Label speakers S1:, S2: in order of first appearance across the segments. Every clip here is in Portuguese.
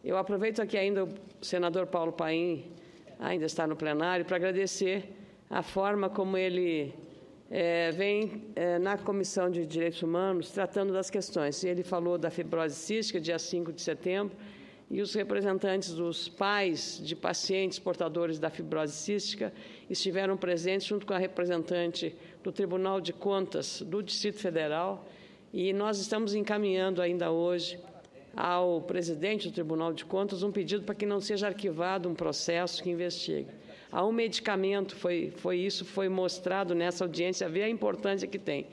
S1: Eu aproveito aqui ainda o senador Paulo Paim ainda está no plenário para agradecer a forma como ele vem na Comissão de Direitos Humanos tratando das questões. Ele falou da fibrose cística, dia 5 de setembro, e os representantes dos pais de pacientes portadores da fibrose cística estiveram presentes junto com a representante do Tribunal de Contas do Distrito Federal, e nós estamos encaminhando ainda hoje ao presidente do Tribunal de Contas um pedido para que não seja arquivado um processo que investigue. Há um medicamento, foi mostrado nessa audiência, vê a importância que tem.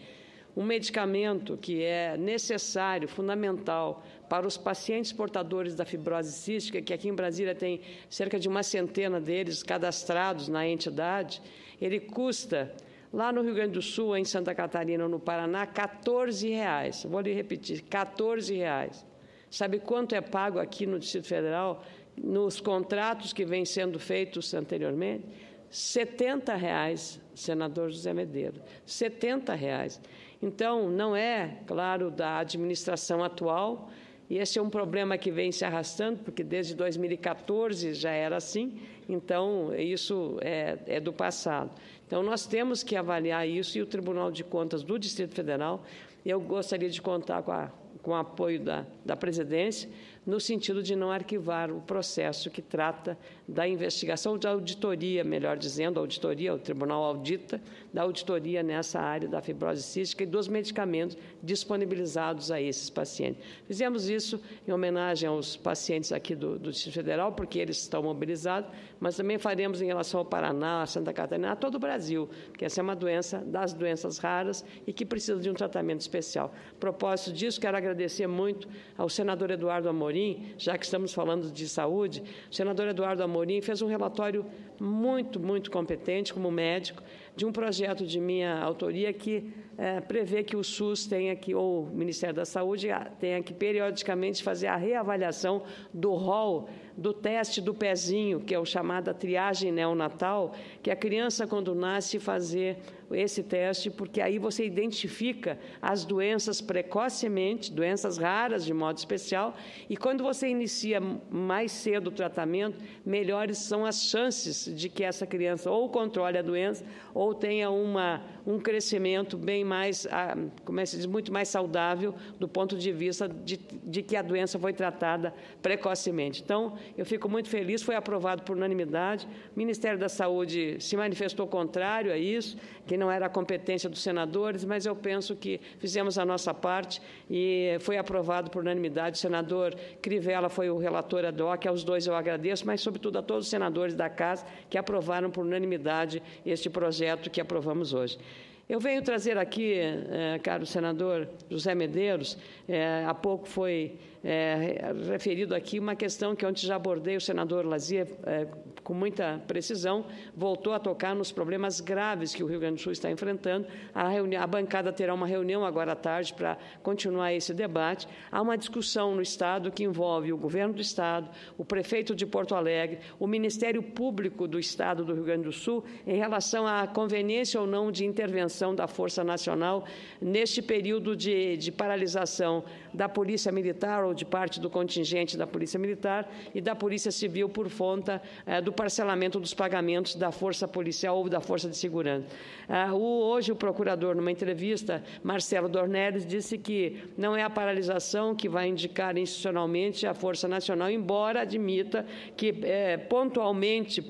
S1: Um medicamento que é necessário, fundamental, para os pacientes portadores da fibrose cística, que aqui em Brasília tem cerca de uma centena deles cadastrados na entidade, ele custa, lá no Rio Grande do Sul, em Santa Catarina ou no Paraná, R$ 14,00. Vou lhe repetir, R$ 14,00. Sabe quanto é pago aqui no Distrito Federal, nos contratos que vêm sendo feitos anteriormente? R$ 70,00, senador José Medeiros, R$ 70,00. Então, não é, claro, da administração atual, e esse é um problema que vem se arrastando, porque desde 2014 já era assim, então isso é do passado. Então, nós temos que avaliar isso, e o Tribunal de Contas do Distrito Federal, eu gostaria de contar com o apoio da presidência, no sentido de não arquivar o processo que trata da investigação, da auditoria, melhor dizendo, auditoria, o tribunal audita, da auditoria nessa área da fibrose cística e dos medicamentos disponibilizados a esses pacientes. Fizemos isso em homenagem aos pacientes aqui do Distrito Federal, porque eles estão mobilizados, mas também faremos em relação ao Paraná, a Santa Catarina, a todo o Brasil, porque essa é uma doença das doenças raras e que precisa de um tratamento especial. A propósito disso, quero agradecer muito ao senador Eduardo Amorim, já que estamos falando de saúde. O senador Eduardo Amorim fez um relatório muito, muito competente, como médico, de um projeto de minha autoria que prevê que o SUS tenha que, ou o Ministério da Saúde, tenha que periodicamente fazer a reavaliação do rol do teste do pezinho, que é o chamado triagem neonatal, que a criança, quando nasce, fazer esse teste, porque aí você identifica as doenças precocemente, doenças raras de modo especial, e quando você inicia mais cedo o tratamento, melhores são as chances de que essa criança ou controle a doença ou tenha um crescimento bem mais, como se diz, muito mais saudável do ponto de vista de que a doença foi tratada precocemente. Então, eu fico muito feliz, foi aprovado por unanimidade, o Ministério da Saúde se manifestou contrário a isso, que não era a competência dos senadores, mas eu penso que fizemos a nossa parte e foi aprovado por unanimidade. O senador Crivella foi o relator ad hoc, aos dois eu agradeço, mas, sobretudo, a todos os senadores da Casa que aprovaram por unanimidade este projeto que aprovamos hoje. Eu venho trazer aqui, caro senador José Medeiros, há pouco foi referido aqui uma questão que ontem já abordei, o senador Lazier, com muita precisão, voltou a tocar nos problemas graves que o Rio Grande do Sul está enfrentando. A bancada terá uma reunião agora à tarde para continuar esse debate. Há uma discussão no Estado que envolve o governo do Estado, o prefeito de Porto Alegre, o Ministério Público do Estado do Rio Grande do Sul, em relação à conveniência ou não de intervenção da Força Nacional neste período de paralisação da Polícia Militar ou de parte do contingente da Polícia Militar e da Polícia Civil por conta do parcelamento dos pagamentos da Força Policial ou da Força de Segurança. Hoje, o procurador, numa entrevista, Marcelo Dornelles, disse que não é a paralisação que vai indicar institucionalmente a Força Nacional, embora admita que pontualmente,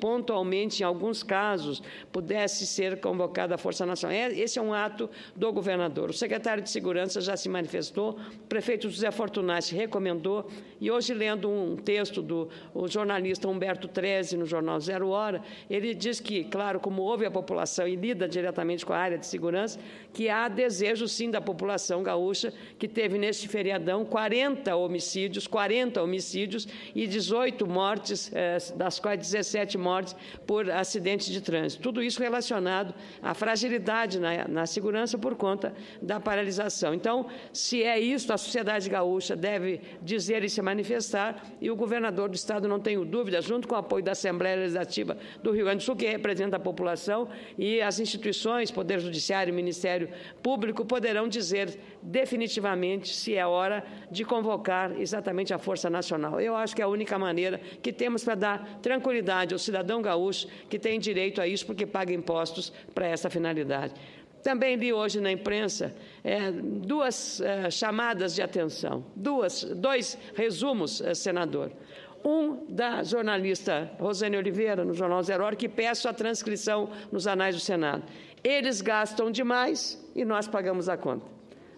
S1: em alguns casos, pudesse ser convocada a Força Nacional. Esse é um ato do governador. O secretário de Segurança já se manifestou, o prefeito José Fortunati recomendou, e hoje, lendo um texto do jornalista Humberto Treze, no jornal Zero Hora, ele diz que, claro, como ouve a população e lida diretamente com a área de segurança, que há desejo, sim, da população gaúcha, que teve neste feriadão 40 homicídios e 18 mortes, das quais 17 mortes por acidentes de trânsito. Tudo isso relacionado à fragilidade na segurança por conta da paralisação. Então, se é isso, a sociedade gaúcha deve deve dizer e se manifestar, e o governador do Estado, não tenho dúvida, junto com o apoio da Assembleia Legislativa do Rio Grande do Sul, que representa a população, e as instituições, Poder Judiciário e Ministério Público, poderão dizer definitivamente se é hora de convocar exatamente a Força Nacional. Eu acho que é a única maneira que temos para dar tranquilidade ao cidadão gaúcho que tem direito a isso porque paga impostos para essa finalidade. Também li hoje na imprensa duas chamadas de atenção, dois resumos, senador. Um da jornalista Rosane Oliveira, no Jornal Zero Hora, que peço a transcrição nos anais do Senado. Eles gastam demais e nós pagamos a conta.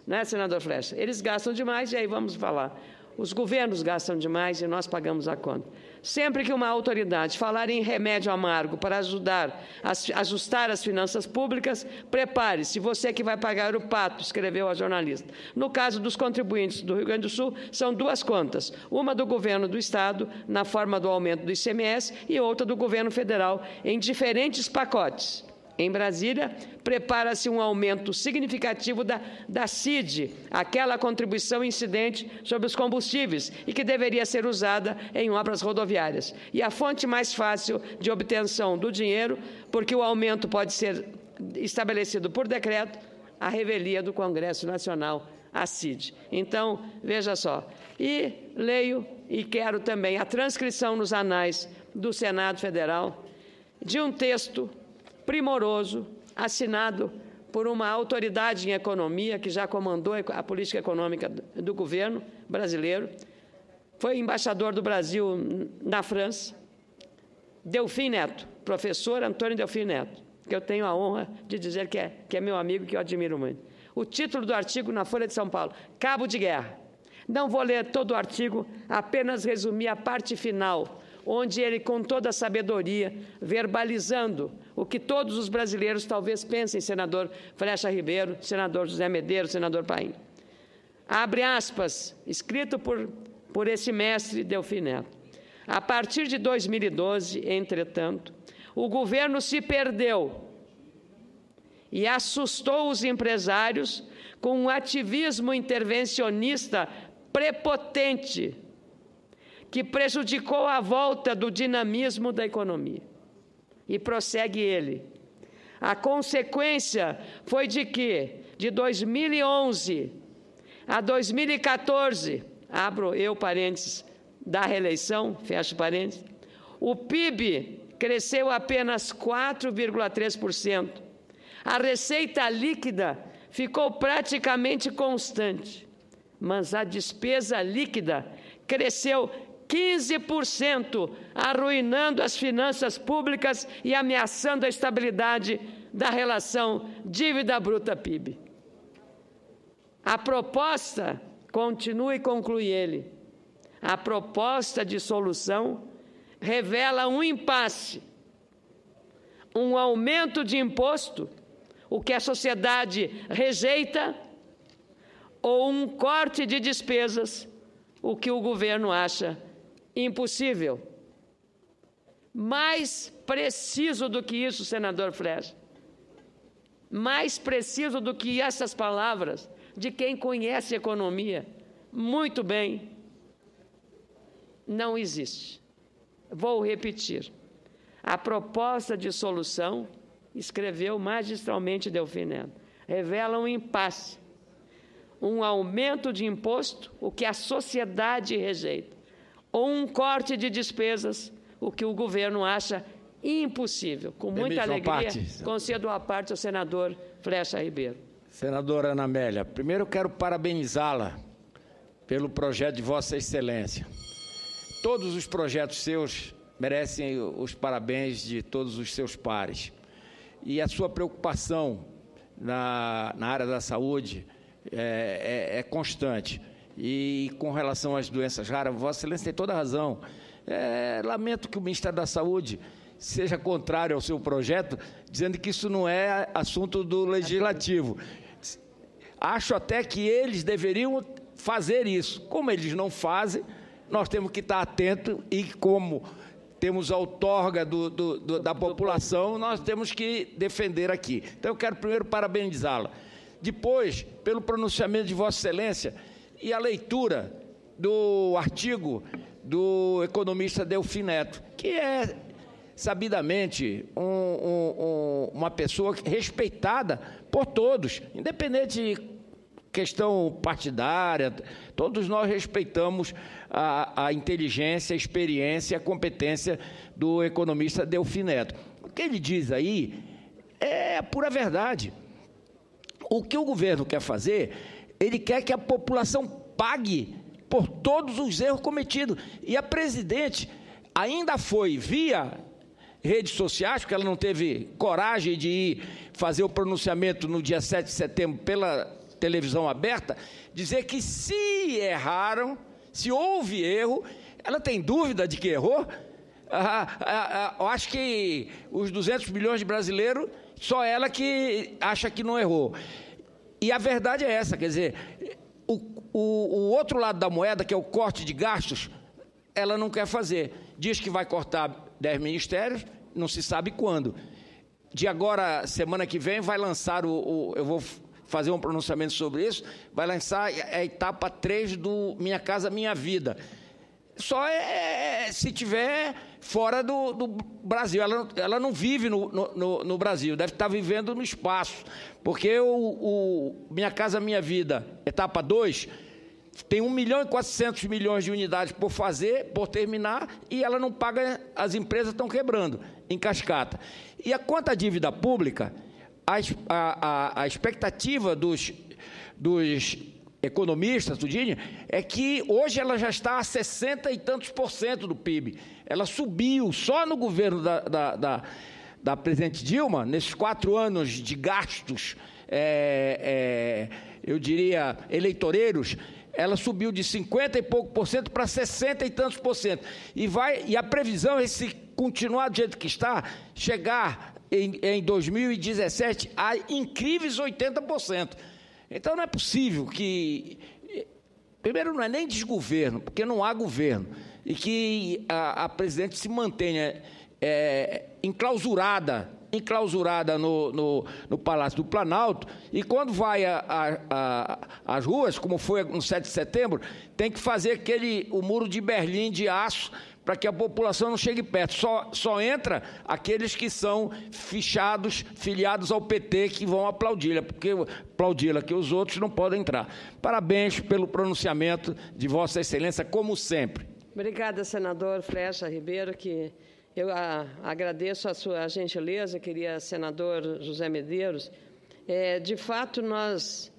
S1: Né, senador Flecha? Eles gastam demais e aí vamos falar. Os governos gastam demais e nós pagamos a conta. Sempre que uma autoridade falar em remédio amargo para ajudar a ajustar as finanças públicas, prepare-se, você que vai pagar o pato, escreveu a jornalista. No caso dos contribuintes do Rio Grande do Sul, são duas contas, uma do governo do Estado, na forma do aumento do ICMS, e outra do governo federal, em diferentes pacotes. Em Brasília, prepara-se um aumento significativo da CID, aquela contribuição incidente sobre os combustíveis e que deveria ser usada em obras rodoviárias. E a fonte mais fácil de obtenção do dinheiro, porque o aumento pode ser estabelecido por decreto, a revelia do Congresso Nacional, a CID. Então, veja só. E leio e quero também a transcrição nos anais do Senado Federal de um texto primoroso, assinado por uma autoridade em economia que já comandou a política econômica do governo brasileiro, foi embaixador do Brasil na França, Delfim Neto, professor Antônio Delfim Neto, que eu tenho a honra de dizer que é meu amigo, que eu admiro muito. O título do artigo na Folha de São Paulo, Cabo de Guerra. Não vou ler todo o artigo, apenas resumir a parte final, onde ele, com toda a sabedoria, verbalizando o que todos os brasileiros talvez pensem, senador Flecha Ribeiro, senador José Medeiros, senador Paim. Abre aspas, escrito por esse mestre Delfim Neto. A partir de 2012, entretanto, o governo se perdeu e assustou os empresários com um ativismo intervencionista prepotente, que prejudicou a volta do dinamismo da economia. E prossegue ele. A consequência foi de que, de 2011 a 2014, abro eu parênteses, da reeleição, fecho parênteses, o PIB cresceu apenas 4,3%. A receita líquida ficou praticamente constante, mas a despesa líquida cresceu 15%, arruinando as finanças públicas e ameaçando a estabilidade da relação dívida bruta PIB. A proposta, continua e conclui ele, a proposta de solução revela um impasse, um aumento de imposto, o que a sociedade rejeita, ou um corte de despesas, o que o governo acha impossível. Mais preciso do que isso, senador Flecha, mais preciso do que essas palavras de quem conhece economia muito bem, não existe. Vou repetir. A proposta de solução, escreveu magistralmente Delfim Neto, revela um impasse, um aumento de imposto, o que a sociedade rejeita, ou um corte de despesas, o que o governo acha impossível. Com muita alegria, concedo a parte ao senador Flecha Ribeiro.
S2: Senadora Ana Amélia, primeiro eu quero parabenizá-la pelo projeto de Vossa Excelência. Todos os projetos seus merecem os parabéns de todos os seus pares. E a sua preocupação na área da saúde é constante. E com relação às doenças raras, Vossa Excelência tem toda a razão. Lamento que o Ministério da Saúde seja contrário ao seu projeto, dizendo que isso não é assunto do Legislativo. Acho até que eles deveriam fazer isso. Como eles não fazem, nós temos que estar atentos e, como temos a outorga da população, nós temos que defender aqui. Então, eu quero primeiro parabenizá-la. Depois, pelo pronunciamento de Vossa Excelência e a leitura do artigo do economista Delfim Neto, que é sabidamente uma pessoa respeitada por todos, independente de questão partidária. Todos nós respeitamos a inteligência, a experiência e a competência do economista Delfim Neto. O que ele diz aí é a pura verdade. O que o governo quer fazer, ele quer que a população pague por todos os erros cometidos. E a presidente ainda foi via redes sociais, porque ela não teve coragem de ir fazer o pronunciamento no dia 7 de setembro pela televisão aberta, dizer que se erraram, se houve erro, ela tem dúvida de que errou. Eu acho que os 200 milhões de brasileiros, só ela que acha que não errou. E a verdade é essa, quer dizer, o outro lado da moeda, que é o corte de gastos, ela não quer fazer. Diz que vai cortar 10 ministérios, não se sabe quando. De agora, semana que vem, vai lançar eu vou fazer um pronunciamento sobre isso, vai lançar a etapa 3 do Minha Casa Minha Vida. Só se tiver fora do Brasil. Ela não vive no Brasil, deve estar vivendo no espaço, porque o Minha Casa Minha Vida, etapa 2, tem 1.400.000.000 de unidades por fazer, por terminar, e ela não paga, as empresas estão quebrando, em cascata. E quanto à dívida pública, a expectativa dos economistas, tudinho, é que hoje ela já está a 60 e tantos % do PIB. Ela subiu só no governo da presidente Dilma, nesses 4 anos de gastos, eu diria, eleitoreiros, ela subiu de 50 e pouco % para 60 e tantos %. E a previsão é, se continuar do jeito que está, chegar em 2017 a incríveis 80%. Então, não é possível que... Primeiro, não é nem desgoverno, porque não há governo, e que a presidente se mantenha enclausurada no Palácio do Planalto, e quando vai às ruas, como foi no 7 de setembro, tem que fazer o muro de Berlim de aço, para que a população não chegue perto. Só entra aqueles que são filiados ao PT, que vão aplaudi-la, que os outros não podem entrar. Parabéns pelo pronunciamento de Vossa Excelência, como sempre.
S1: Obrigada, senador Flecha Ribeiro, que eu agradeço a sua gentileza, querido senador José Medeiros. De fato, nós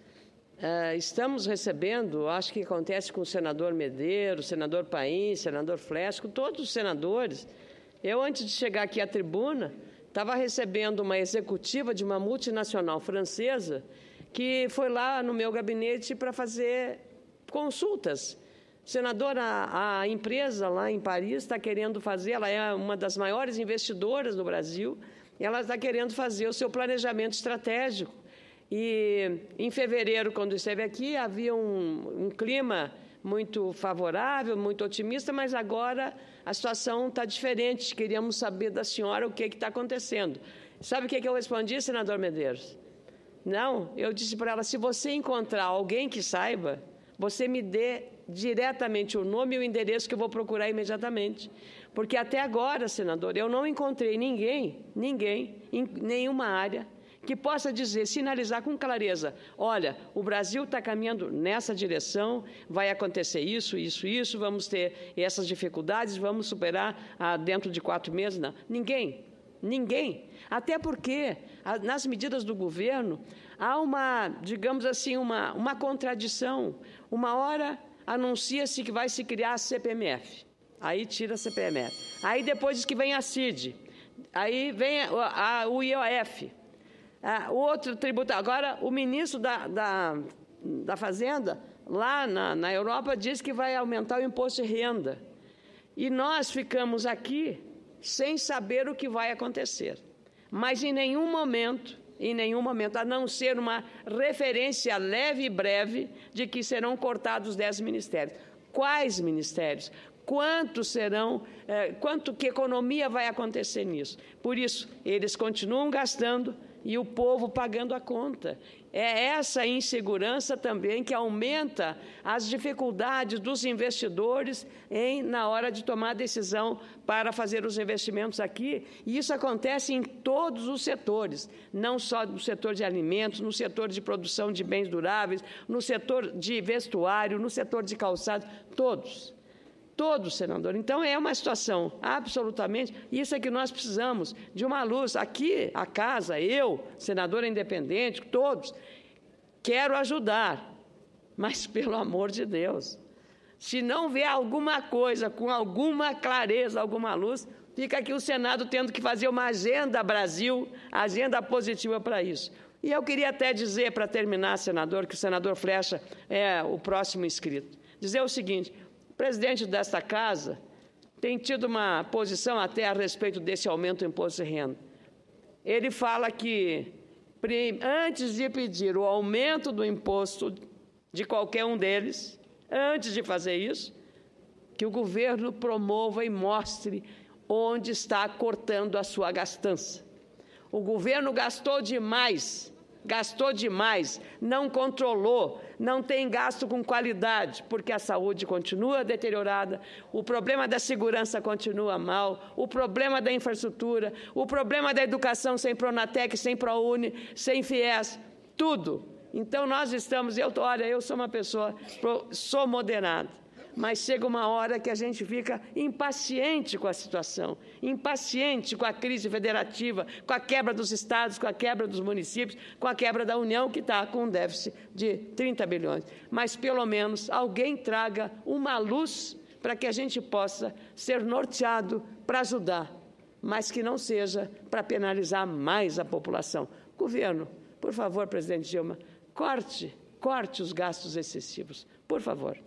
S1: estamos recebendo, acho que acontece com o senador Medeiros, senador Paim, senador Flecha, com todos os senadores. Eu, antes de chegar aqui à tribuna, estava recebendo uma executiva de uma multinacional francesa que foi lá no meu gabinete para fazer consultas. Senador, a empresa lá em Paris está querendo fazer, ela é uma das maiores investidoras do Brasil, e ela está querendo fazer o seu planejamento estratégico. E, em fevereiro, quando esteve aqui, havia um clima muito favorável, muito otimista, mas agora a situação está diferente. Queríamos saber da senhora o que está acontecendo. Sabe o que eu respondi, senador Medeiros? Não, eu disse para ela, se você encontrar alguém que saiba, você me dê diretamente o nome e o endereço que eu vou procurar imediatamente. Porque até agora, senador, eu não encontrei ninguém em nenhuma área que possa dizer, sinalizar com clareza, olha, o Brasil está caminhando nessa direção, vai acontecer isso, vamos ter essas dificuldades, vamos superar dentro de 4 meses. Não. Ninguém. Até porque, nas medidas do governo, há digamos assim, uma contradição. Uma hora anuncia-se que vai se criar a CPMF, aí tira a CPMF. Aí depois diz que vem a CID, aí vem o IOF, o outro tributo. Agora, o ministro da Fazenda, lá na Europa, diz que vai aumentar o imposto de renda. E nós ficamos aqui sem saber o que vai acontecer. Mas em nenhum momento, a não ser uma referência leve e breve de que serão cortados 10 ministérios. Quais ministérios? Quantos serão? Que economia vai acontecer nisso? Por isso, eles continuam gastando e o povo pagando a conta. é essa insegurança também que aumenta as dificuldades dos investidores na hora de tomar a decisão para fazer os investimentos aqui. E isso acontece em todos os setores, não só no setor de alimentos, no setor de produção de bens duráveis, no setor de vestuário, no setor de calçados, todos. Todos, senador. Então, é uma situação absolutamente... Isso é que nós precisamos, de uma luz. Aqui, a casa, eu, senadora independente, todos, quero ajudar, mas, pelo amor de Deus, se não vê alguma coisa com alguma clareza, alguma luz, fica aqui o Senado tendo que fazer uma agenda Brasil, agenda positiva para isso. E eu queria até dizer, para terminar, senador, que o senador Flexa é o próximo inscrito, dizer o seguinte: o presidente desta casa tem tido uma posição até a respeito desse aumento do imposto de renda. Ele fala que, antes de pedir o aumento do imposto de qualquer um deles, antes de fazer isso, que o governo promova e mostre onde está cortando a sua gastança. O governo gastou demais, não controlou, não tem gasto com qualidade, porque a saúde continua deteriorada, o problema da segurança continua mal, o problema da infraestrutura, o problema da educação sem Pronatec, sem ProUni, sem FIES, tudo. Então, nós estamos... Olha, eu sou uma pessoa... Sou moderada, mas chega uma hora que a gente fica impaciente com a situação, impaciente com a crise federativa, com a quebra dos estados, com a quebra dos municípios, com a quebra da União, que está com um déficit de 30 bilhões. Mas, pelo menos, alguém traga uma luz para que a gente possa ser norteado para ajudar, mas que não seja para penalizar mais a população. Governo, por favor, presidente Dilma, corte os gastos excessivos, por favor.